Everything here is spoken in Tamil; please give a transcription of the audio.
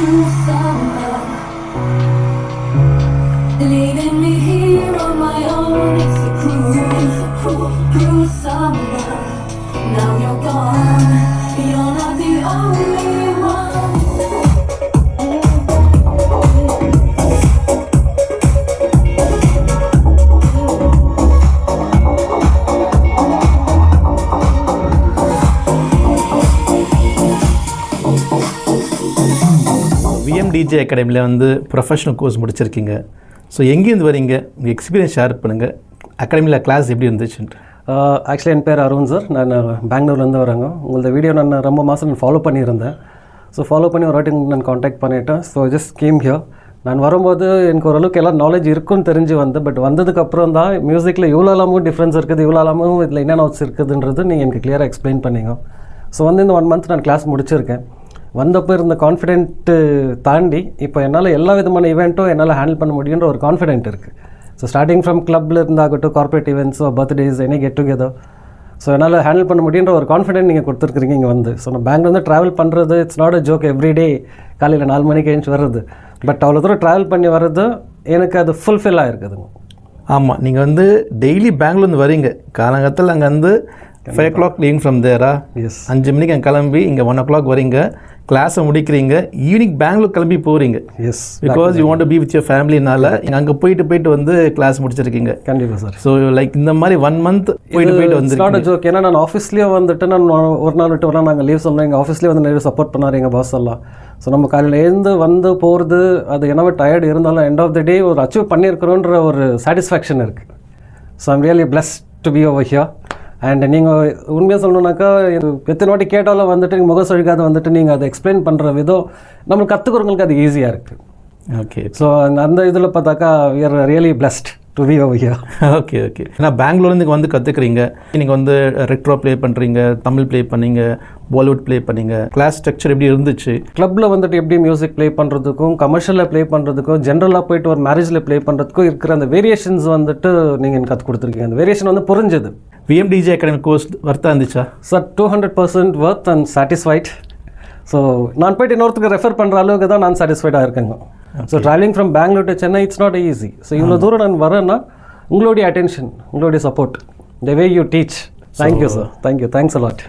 cruel summer, leaving me here on my own. It's a cruel summer. Now you're gone, you're not the only one. VMTJ அகாடமியில் வந்து ப்ரொஃபஷனல் கோர்ஸ் முடிச்சிருக்கீங்க. ஸோ எங்கேருந்து வரீங்க, உங்கள் எக்ஸ்பீரியன்ஸ் ஷேர் பண்ணுங்கள். அகாடமியில் கிளாஸ் எப்படி இருந்துச்சுன்ட்டு. ஆக்சுவலி என் பேர் அருண் சார். நான் பெங்களூர்லேருந்து வரேங்க. உங்களோட வீடியோ நான் ரொம்ப மாதம் ஃபாலோ பண்ணியிருந்தேன். ஸோ ஃபாலோ பண்ணி ஒரு வாட்டி நான் காண்டாக்ட் பண்ணிவிட்டேன். So just game here. நான் வரும்போது எனக்கு ஓரளவுக்கு எல்லாம் நாலேஜ் இருக்குன்னு தெரிஞ்சு வந்தேன். பட் வந்ததுக்கப்புறம் தான் மியூசிக்கில் இவ்வளோலாமும் டிஃப்ரென்ஸ் இருக்குது, இவ்வளோலாமும் இதில் என்ன நோட்ஸ் இருக்குதுன்றது நீங்கள் எனக்கு கிளியராக எக்ஸ்பிளைன் பண்ணிங்க. ஸோ வந்து இந்த 1 month நான் கிளாஸ் முடிச்சிருக்கேன். வந்தப்போ இருந்த கான்ஃபிடென்ட்டு தாண்டி இப்போ என்னால் எல்லா விதமான ஈவெண்ட்டும் என்னால் ஹேண்டில் பண்ண முடியுன்ற ஒரு கான்ஃபிடென்ட் இருக்குது. ஸோ ஸ்டார்டிங் ஃப்ரம் கிளப்பில் இருந்தாகட்டும், கார்பரேட் ஈவெண்ட்ஸோ, birthdays, any get together, so என்னால் ஹேண்டில் பண்ண முடியுன்ற ஒரு கான்ஃபிடென்ட் நீங்கள் கொடுத்துருக்குறீங்க இங்கே வந்து. ஸோ நான் பெங்களூர்லேருந்து ட்ராவல் பண்ணுறது it's not a joke. Everyday காலையில் 4 மணிக்கு எழுந்து வர்றது, பட் அவ்வளோ தூரம் ட்ராவல் பண்ணி வர்றது எனக்கு அது ஃபுல்ஃபில் ஆகிருக்குதுங்க. ஆமாம், நீங்கள் வந்து டெய்லி பெங்களூர்லேருந்து வரீங்க. காலங்கத்தில் அங்கே வந்து 5 o'clock leaving from Dera. S, 5 மணிக்கு அங்கே கிளம்பி இங்கே 1 o'clock வரீங்க, கிளாஸை முடிக்கிறீங்க, ஈவினிங் பெங்களூர் கிளம்பி போகிறீங்க. Yes, because you want to be with your ஃபேமிலினால அங்கே போயிட்டு வந்து கிளாஸ் முடிச்சிருக்கீங்க. கண்டிப்பாக சார். ஸோ லைக் இந்த மாதிரி 1 month போயிட்டு வந்து நாட் அ ஜோக். ஏன்னா நான் ஆஃபீஸ்லேயே வந்துட்டு நான் ஒரு நாள் விட்டு வரலாம், நாங்கள் லீவ் சொன்னோம். எங்கள் ஆஃபீஸ்லேயே வந்து நிறைய சப்போர்ட் பண்ணார் எங்கள் பாஸ் எல்லாம். ஸோ நம்ம காலையில் எழுந்து வந்து போகிறது, அது என்னவோ டயர்டு இருந்தாலும் எண்ட் ஆஃப் த டே ஒரு அச்சீவ் பண்ணியிருக்கிறோன்ற ஒரு சாட்டிஸ்ஃபேக்ஷன் இருக்குது. So I'm really blessed to be over here. And நீங்கள் உண்மையாக சொல்லணுன்னாக்கா, எத்தனை வாட்டி கேட்டாலும் வந்துட்டு நீங்கள் முகசொழிக்காத வந்துட்டு நீங்கள் அதை எக்ஸ்பிளைன் பண்ணுற விதம் நம்மளுக்கு கற்றுக்கிறவங்களுக்கு அது ஈஸியாக இருக்குது. ஓகே. ஸோ அந்த இதில் பார்த்தாக்கா we are really blessed to be over here. Okay okay. ஏன்னா பெங்களூர்லேருந்து வந்து கற்றுக்குறீங்க, நீங்கள் வந்து ரெட்ரோ ப்ளே பண்ணுறீங்க, தமிழ் ப்ளே பண்ணீங்க, பாலிவுட் ப்ளே பண்ணீங்க. கிளாஸ் ஸ்ட்ரக்சர் எப்படி இருந்துச்சு? கிளப்பில் வந்துட்டு எப்படி மியூசிக் ப்ளே பண்ணுறதுக்கும், கமர்ஷியலில் ப்ளே பண்ணுறதுக்கும், ஜென்ரலாக போயிட்டு ஒரு மேரேஜில் ப்ளே பண்ணுறதுக்கும் இருக்கிற அந்த வேரியேஷன்ஸ் வந்துட்டு நீங்கள் எனக்கு கற்றுக் கொடுத்துருக்கீங்க. அந்த வேரியேஷன் வந்து புரிஞ்சுது. விஎம்டிஜே அகாடமி கோர்ஸ் வர்த்தா இருந்துச்சா? Sir 200% worth and satisfied. So நான் போய்ட்டு இன்னொருத்துக்கு ரெஃபர் பண்ணுற அளவுக்கு தான் நான் சாட்டிஸ்ஃபைடாக இருக்கேங்க. So travelling from Bangalore to Chennai it's not easy. So இவ்வளோ தூரம் நான் வரேன்னா உங்களுடைய அட்டென்ஷன், உங்களுடைய support, the way you teach. Thank you sir, thank you, thanks a lot.